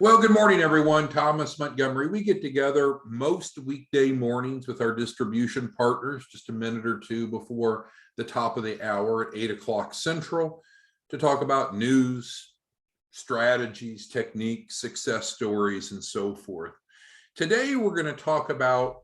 Well, good morning, everyone. Thomas Montgomery. We get together most weekday mornings with our distribution partners just a minute or two before the top of the hour at 8 o'clock Central to talk about news, strategies, techniques, success stories, and so forth. Today, we're going to talk about,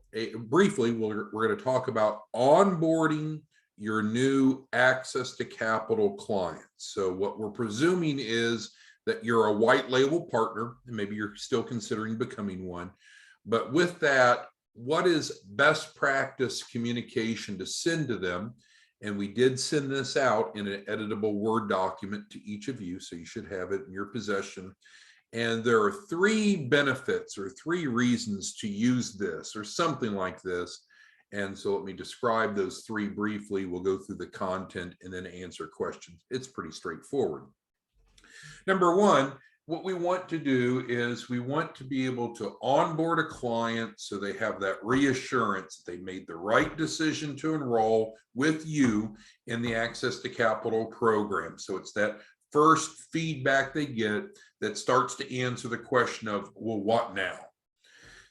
briefly, we're going to talk about onboarding your new access to capital clients. So what we're presuming is that you're a white label partner, and maybe you're still considering becoming one. But with that, what is best practice communication to send to them? And we did send this out in an editable Word document to each of you, so you should have it in your possession. And there are 3 benefits or 3 reasons to use this or something like this. And so let me describe those 3 briefly. We'll go through the content and then answer questions. It's pretty straightforward. Number 1, what we want to do is we want to be able to onboard a client so they have that reassurance that they made the right decision to enroll with you in the Access to Capital program. So it's that first feedback they get that starts to answer the question of, well, what now?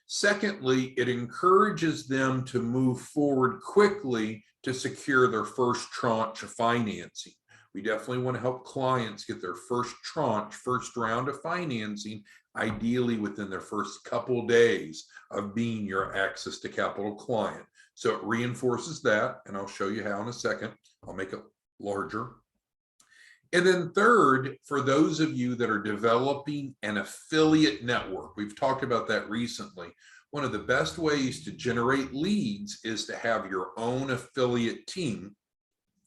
Secondly, it encourages them to move forward quickly to secure their first tranche of financing. We definitely want to help clients get their first tranche, first round of financing, ideally within their first couple of days of being your Access to Capital client. So it reinforces that, and I'll show you how in a second. I'll make it larger. And then third, for those of you that are developing an affiliate network, we've talked about that recently. One of the best ways to generate leads is to have your own affiliate team.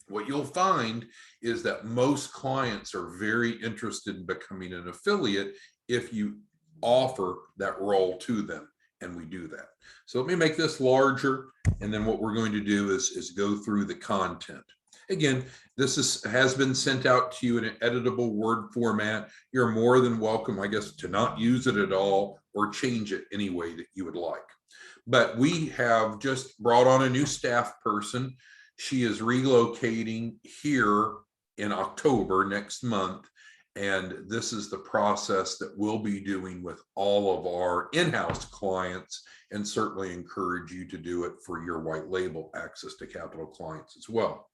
What you'll find is that most clients are very interested in becoming an affiliate if you offer that role to them, and we do that. So let me make this larger, and then what we're going to do is go through the content. Again, this has been sent out to you in an editable Word format. You're more than welcome, I guess, to not use it at all or change it any way that you would like. But we have just brought on a new staff person. She is relocating here in October next month, and this is the process that we'll be doing with all of our in-house clients, and certainly encourage you to do it for your white label Access to Capital clients as well.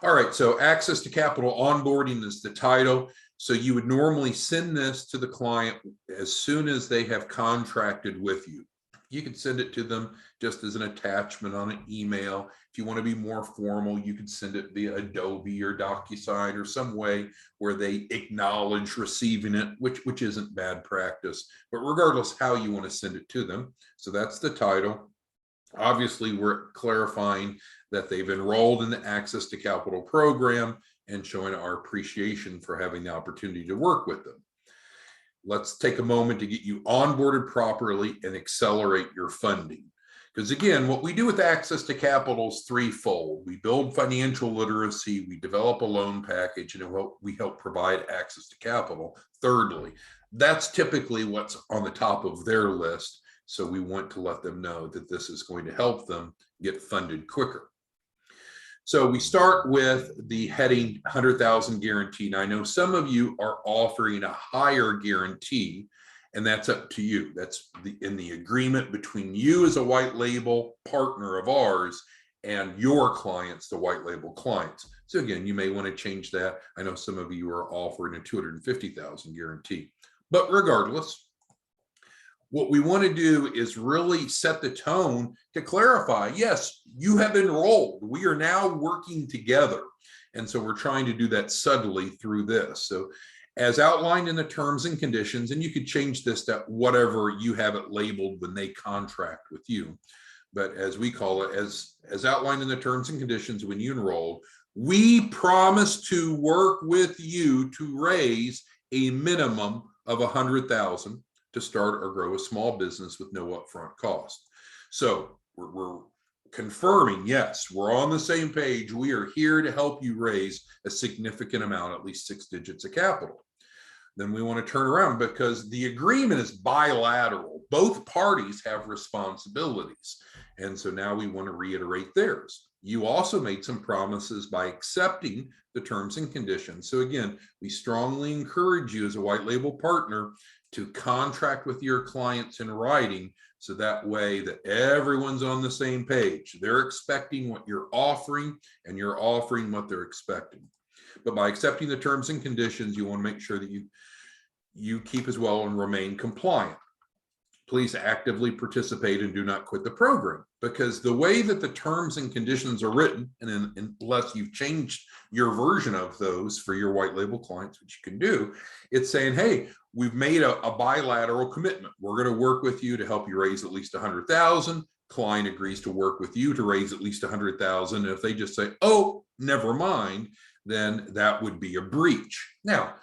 All right, so Access to Capital onboarding is the title. So you would normally send this to the client as soon as they have contracted with you. You can send it to them just as an attachment on an email. If you want to be more formal, you could send it via Adobe or DocuSign or some way where they acknowledge receiving it, which isn't bad practice. But regardless how you want to send it to them. So that's the title. Obviously, we're clarifying that they've enrolled in the Access to Capital program and showing our appreciation for having the opportunity to work with them. Let's take a moment to get you onboarded properly and accelerate your funding. Because again, what we do with Access to Capital is threefold. We build financial literacy, we develop a loan package, and we help provide access to capital. Thirdly, that's typically what's on the top of their list. So we want to let them know that this is going to help them get funded quicker. So we start with the heading 100,000 guarantee. Now I know some of you are offering a higher guarantee, and that's up to you. That's in the agreement between you as a white label partner of ours and your clients, the white label clients. So again, you may want to change that. I know some of you are offering a 250,000 guarantee, but regardless, what we want to do is really set the tone to clarify, yes, you have enrolled. We are now working together. And so we're trying to do that subtly through this. So as outlined in the terms and conditions, and you could change this to whatever you have it labeled when they contract with you. But as we call it, as outlined in the terms and conditions when you enroll, we promise to work with you to raise a minimum of 100,000 to start or grow a small business with no upfront cost. So we're confirming, yes, we're on the same page. We are here to help you raise a significant amount, at least 6 digits of capital. Then we want to turn around because the agreement is bilateral. Both parties have responsibilities. And so now we want to reiterate theirs. You also made some promises by accepting the terms and conditions. So again, we strongly encourage you as a white label partner to contract with your clients in writing, so that way that everyone's on the same page. They're expecting what you're offering and you're offering what they're expecting. But by accepting the terms and conditions, you want to make sure that you keep as well and remain compliant. Please actively participate and do not quit the program, because the way that the terms and conditions are written, and unless you've changed your version of those for your white label clients, which you can do, it's saying, hey, we've made a bilateral commitment. We're going to work with you to help you raise at least 100,000. Client agrees to work with you to raise at least 100,000. And if they just say, oh, never mind, then that would be a breach. Now,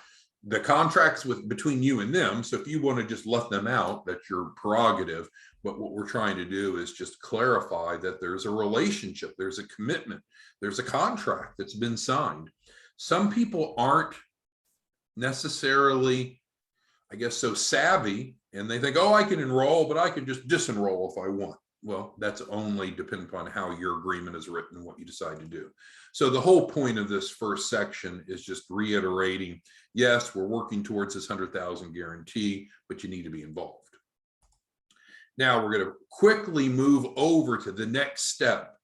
the contracts between you and them. So if you want to just let them out, that's your prerogative. But what we're trying to do is just clarify that there's a relationship, there's a commitment, there's a contract that's been signed. Some people aren't necessarily, I guess, so savvy, and they think, oh, I can enroll, but I can just disenroll if I want. Well, that's only dependent upon how your agreement is written and what you decide to do. So the whole point of this first section is just reiterating, yes, we're working towards this 100,000 guarantee, but you need to be involved. Now we're going to quickly move over to the next step.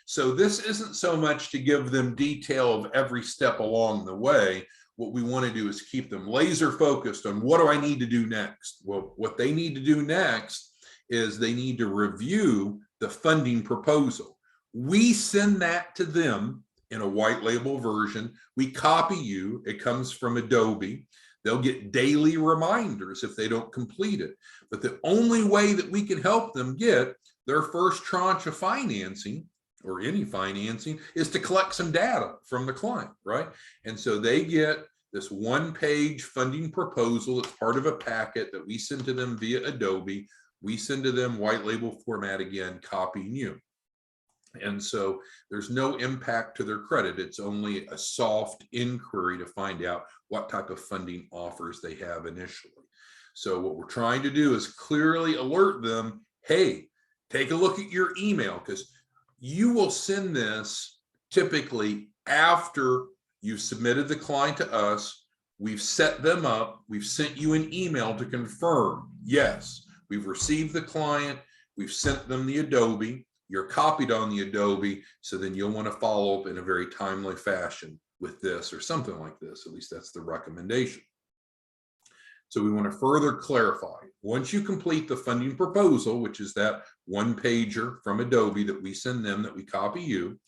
So this isn't so much to give them detail of every step along the way. What we want to do is keep them laser focused on, what do I need to do next? Well, what they need to do next is they need to review the funding proposal. We send that to them in a white label version. We copy you. It comes from Adobe. They'll get daily reminders if they don't complete it. But the only way that we can help them get their first tranche of financing, or any financing, is to collect some data from the client, right? And so they get this one-page funding proposal. It's part of a packet that we send to them via Adobe. We send to them white label format, again, copying you. And so there's no impact to their credit. It's only a soft inquiry to find out what type of funding offers they have initially. So what we're trying to do is clearly alert them, hey, take a look at your email, because you will send this typically after you've submitted the client to us. We've set them up. We've sent you an email to confirm, yes, we've received the client. We've sent them the Adobe. You're copied on the Adobe. So then you'll want to follow up in a very timely fashion with this or something like this. At least that's the recommendation. So we want to further clarify. Once you complete the funding proposal, which is that one pager from Adobe that we send them, that we copy you,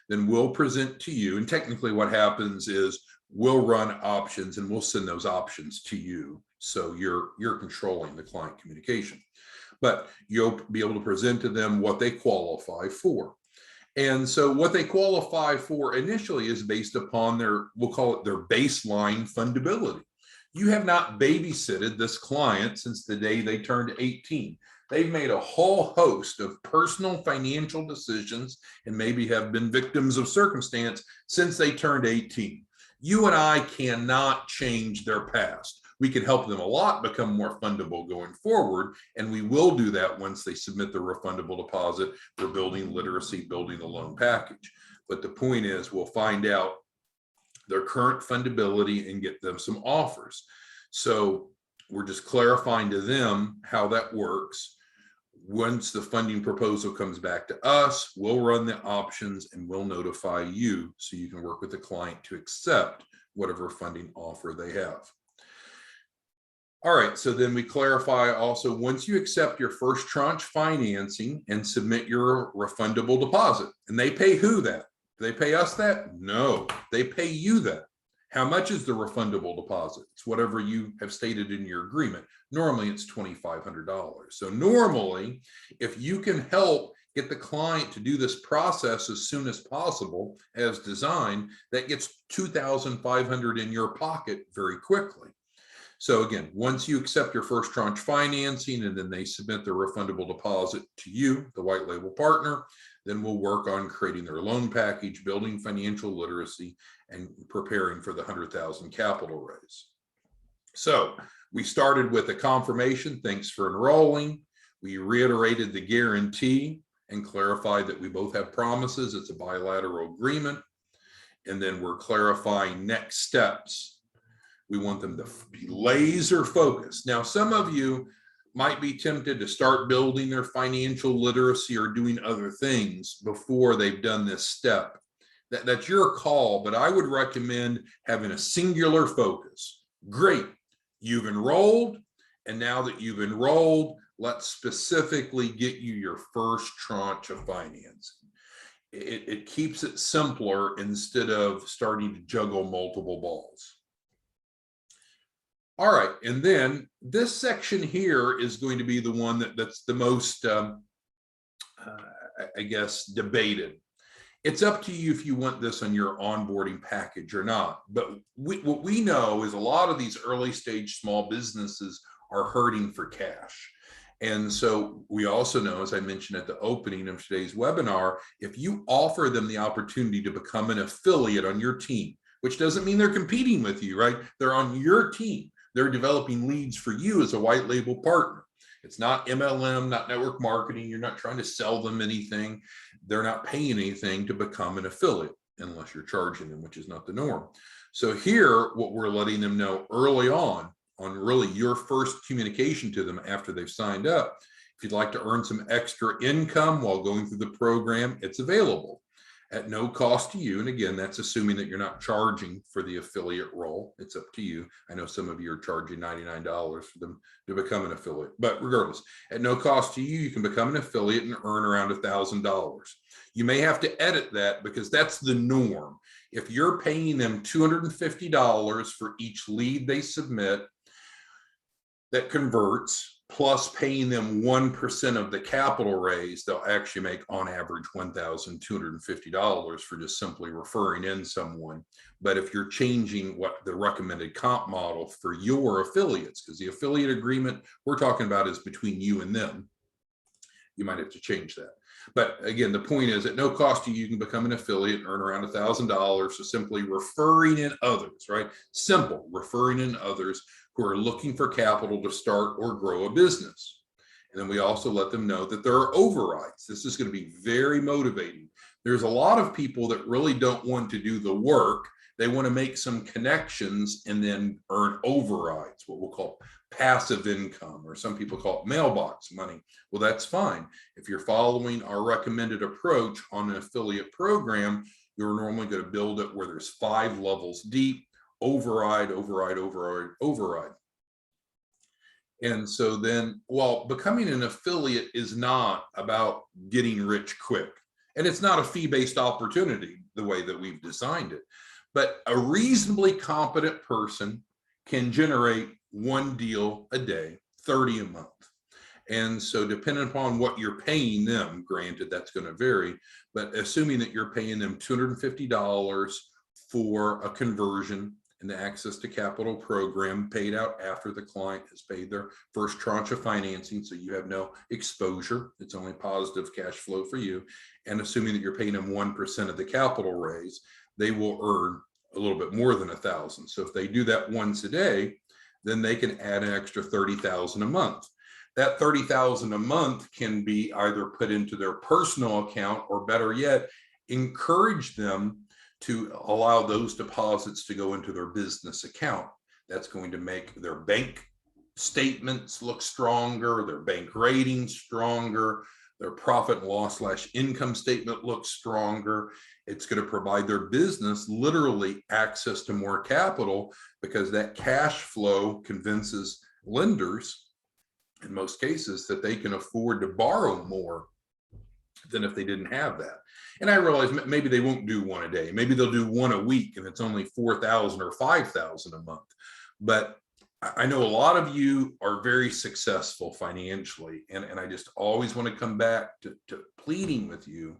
then we'll present to you. And technically what happens is we'll run options and we'll send those options to you. So you're controlling the client communication, but you'll be able to present to them what they qualify for. And so what they qualify for initially is based upon their, we'll call it their baseline fundability. You have not babysitted this client since the day they turned 18. They've made a whole host of personal financial decisions and maybe have been victims of circumstance since they turned 18. You and I cannot change their past. We can help them a lot become more fundable going forward, and we will do that once they submit the refundable deposit for building literacy, building the loan package. But the point is, we'll find out their current fundability and get them some offers. So we're just clarifying to them how that works. Once the funding proposal comes back to us, we'll run the options and we'll notify you so you can work with the client to accept whatever funding offer they have. All right, so then we clarify also, once you accept your first tranche financing and submit your refundable deposit, and they pay who that? Do they pay us that? No, they pay you that. How much is the refundable deposit? It's whatever you have stated in your agreement. Normally it's $2,500. So normally, if you can help get the client to do this process as soon as possible as designed, that gets $2,500 in your pocket very quickly. So again, once you accept your first tranche financing and then they submit their refundable deposit to you, the white label partner, then we'll work on creating their loan package, building financial literacy, and preparing for the 100,000 capital raise. So we started with a confirmation, thanks for enrolling. We reiterated the guarantee and clarify that we both have promises. It's a bilateral agreement. And then we're clarifying next steps. We want them to be laser focused. Now, some of you might be tempted to start building their financial literacy or doing other things before they've done this step. That's your call, but I would recommend having a singular focus. Great, you've enrolled, and now that you've enrolled, let's specifically get you your first tranche of financing. It keeps it simpler instead of starting to juggle multiple balls. All right, and then this section here is going to be the one that's the most, I guess, debated. It's up to you if you want this on your onboarding package or not. But what we know is a lot of these early stage small businesses are hurting for cash. And so we also know, as I mentioned at the opening of today's webinar, if you offer them the opportunity to become an affiliate on your team, which doesn't mean they're competing with you, right? They're on your team. They're developing leads for you as a white label partner. It's not MLM, not network marketing. You're not trying to sell them anything. They're not paying anything to become an affiliate unless you're charging them, which is not the norm. So here, what we're letting them know early on really your first communication to them after they've signed up, if you'd like to earn some extra income while going through the program, it's available at no cost to you. And again, that's assuming that you're not charging for the affiliate role. It's up to you. I know some of you are charging $99 for them to become an affiliate, but regardless, at no cost to you, you can become an affiliate and earn around $1,000. You may have to edit that because that's the norm. If you're paying them $250 for each lead they submit that converts, plus paying them 1% of the capital raise, they'll actually make on average $1,250 for just simply referring in someone. But if you're changing what the recommended comp model for your affiliates, because the affiliate agreement we're talking about is between you and them, you might have to change that. But again, the point is at no cost to you, you can become an affiliate and earn around $1,000. So simply referring in others, right? Simple, referring in others who are looking for capital to start or grow a business. And then we also let them know that there are overrides. This is going to be very motivating. There's a lot of people that really don't want to do the work. They want to make some connections and then earn overrides, what we'll call passive income, or some people call it mailbox money. Well, that's fine. If you're following our recommended approach on an affiliate program, you're normally going to build it where there's 5 levels deep. Override, override, override, override. And so then, while becoming an affiliate is not about getting rich quick, and it's not a fee-based opportunity the way that we've designed it, but a reasonably competent person can generate 1 deal a day, 30 a month. And so depending upon what you're paying them, granted that's going to vary, but assuming that you're paying them $250 for a conversion and the access to capital program paid out after the client has paid their first tranche of financing, so you have no exposure. It's only positive cash flow for you. And assuming that you're paying them 1% of the capital raise, they will earn a little bit more than $1,000. So if they do that once a day, then they can add an extra $30,000 a month. That $30,000 a month can be either put into their personal account, or better yet, encourage them to allow those deposits to go into their business account. That's going to make their bank statements look stronger, their bank ratings stronger, their profit and loss / income statement looks stronger. It's going to provide their business literally access to more capital, because that cash flow convinces lenders in most cases that they can afford to borrow more than if they didn't have that. And I realize maybe they won't do 1 a day. Maybe they'll do 1 a week and it's only $4,000 or $5,000 a month. But I know a lot of you are very successful financially. And I just always want to come back to pleading with you.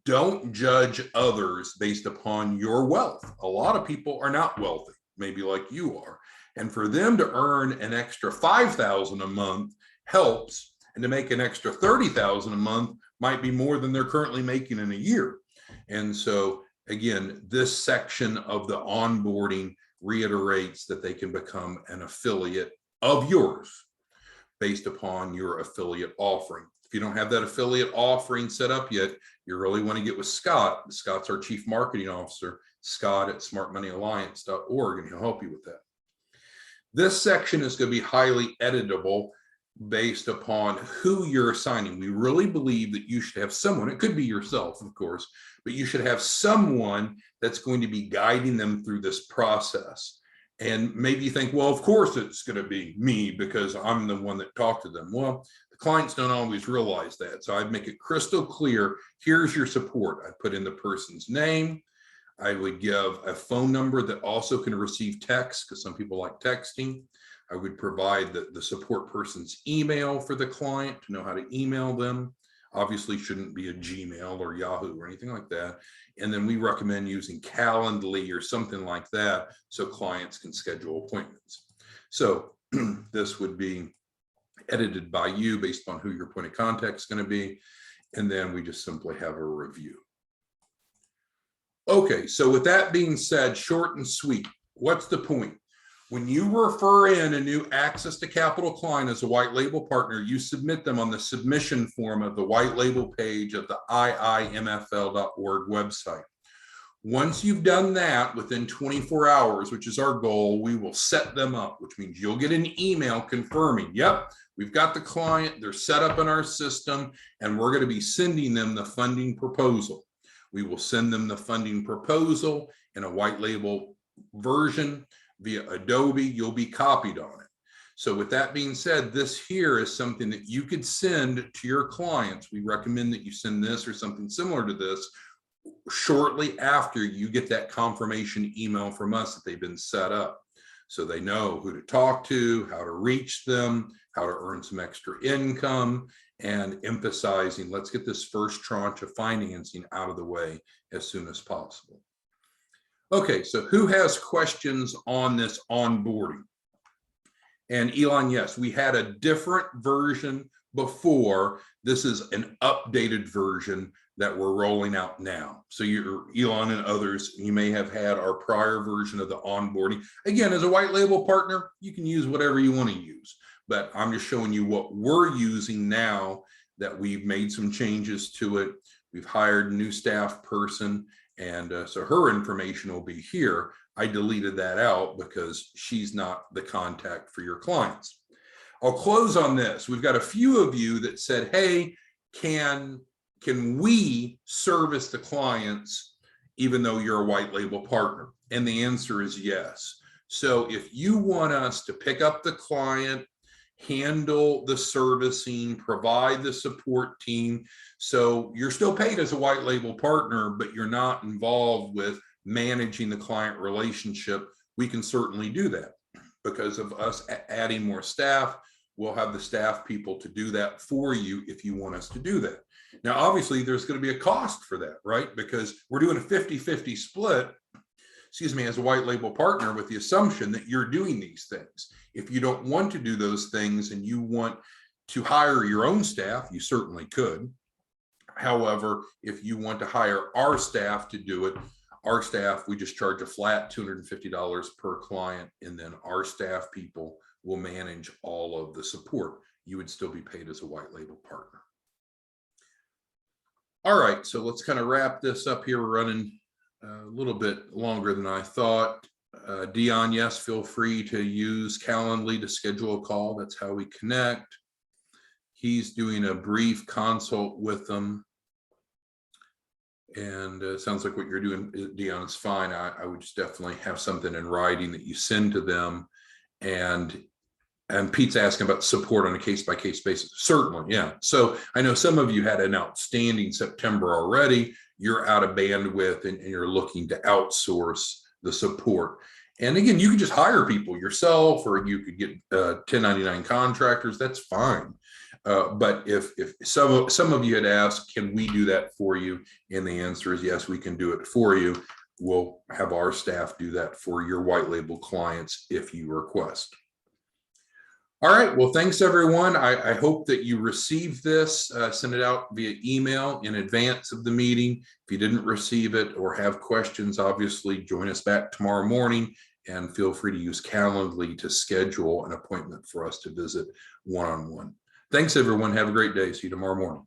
Don't judge others based upon your wealth. A lot of people are not wealthy, maybe like you are. And for them to earn an extra $5,000 a month helps. And to make an extra $30,000 a month might be more than they're currently making in a year. And so again, this section of the onboarding reiterates that they can become an affiliate of yours based upon your affiliate offering. If you don't have that affiliate offering set up yet, you really want to get with Scott. Scott's our Chief Marketing Officer, Scott at smartmoneyalliance.org, and he'll help you with that. This section is going to be highly editable based upon who you're assigning. We really believe that you should have someone, it could be yourself, of course, but you should have someone that's going to be guiding them through this process. And maybe you think, well, of course it's going to be me because I'm the one that talked to them. Well, the clients don't always realize that. So I'd make it crystal clear. Here's your support. I put in the person's name. I would give a phone number that also can receive text because some people like texting. I would provide the support person's email for the client to know how to email them. Obviously shouldn't be a Gmail or Yahoo or anything like that. And then we recommend using Calendly or something like that so clients can schedule appointments. So this would be edited by you based on who your point of contact is going to be. And then we just simply have a review. Okay, so with that being said, short and sweet, what's the point? When you refer in a new access to capital client as a white label partner, you submit them on the submission form of the white label page of the iimfl.org website. Once you've done that within 24 hours, which is our goal, we will set them up, which means you'll get an email confirming, yep, we've got the client, they're set up in our system, and we're going to be sending them the funding proposal. We will send them the funding proposal in a white label version via Adobe. You'll be copied on it. So with that being said, this here is something that you could send to your clients. We recommend that you send this or something similar to this shortly after you get that confirmation email from us that they've been set up. So they know who to talk to, how to reach them, how to earn some extra income, and emphasizing, let's get this first tranche of financing out of the way as soon as possible. Okay, so who has questions on this onboarding? And Elon, yes, we had a different version before. This is an updated version that we're rolling out now. So you're, Elon and others, you may have had our prior version of the onboarding. Again, as a white label partner, you can use whatever you want to use, but I'm just showing you what we're using now that we've made some changes to it. We've hired a new staff person, and so her information will be here. I deleted that out because she's not the contact for your clients. I'll close on this. We've got a few of you that said, hey, can we service the clients even though you're a white label partner? And the answer is yes. So if you want us to pick up the client, handle the servicing, provide the support team, so you're still paid as a white label partner, but you're not involved with managing the client relationship, we can certainly do that. Because of us adding more staff, we'll have the staff people to do that for you if you want us to do that. Now, obviously, there's going to be a cost for that, right? Because we're doing a 50-50 split, as a white label partner with the assumption that you're doing these things. If you don't want to do those things and you want to hire your own staff, you certainly could. However, if you want to hire our staff to do it, our staff, we just charge a flat $250 per client, and then our staff people will manage all of the support. You would still be paid as a white label partner. All right, so let's kind of wrap this up here. We're running a little bit longer than I thought. Dion, yes, feel free to use Calendly to schedule a call. That's how we connect. He's doing a brief consult with them. And it sounds like what you're doing, Dion, is fine. I would just definitely have something in writing that you send to them. And Pete's asking about support on a case-by-case basis. Certainly, yeah. So I know some of you had an outstanding September already. You're out of bandwidth and you're looking to outsource the support. And again, you can just hire people yourself, or you could get 1099 contractors. That's fine. But if some of you had asked, can we do that for you? And the answer is yes, we can do it for you. We'll have our staff do that for your white label clients if you request. All right, well, thanks everyone. I hope that you received this. Send it out via email in advance of the meeting. If you didn't receive it or have questions, obviously join us back tomorrow morning, and feel free to use Calendly to schedule an appointment for us to visit one-on-one. Thanks, everyone. Have a great day. See you tomorrow morning.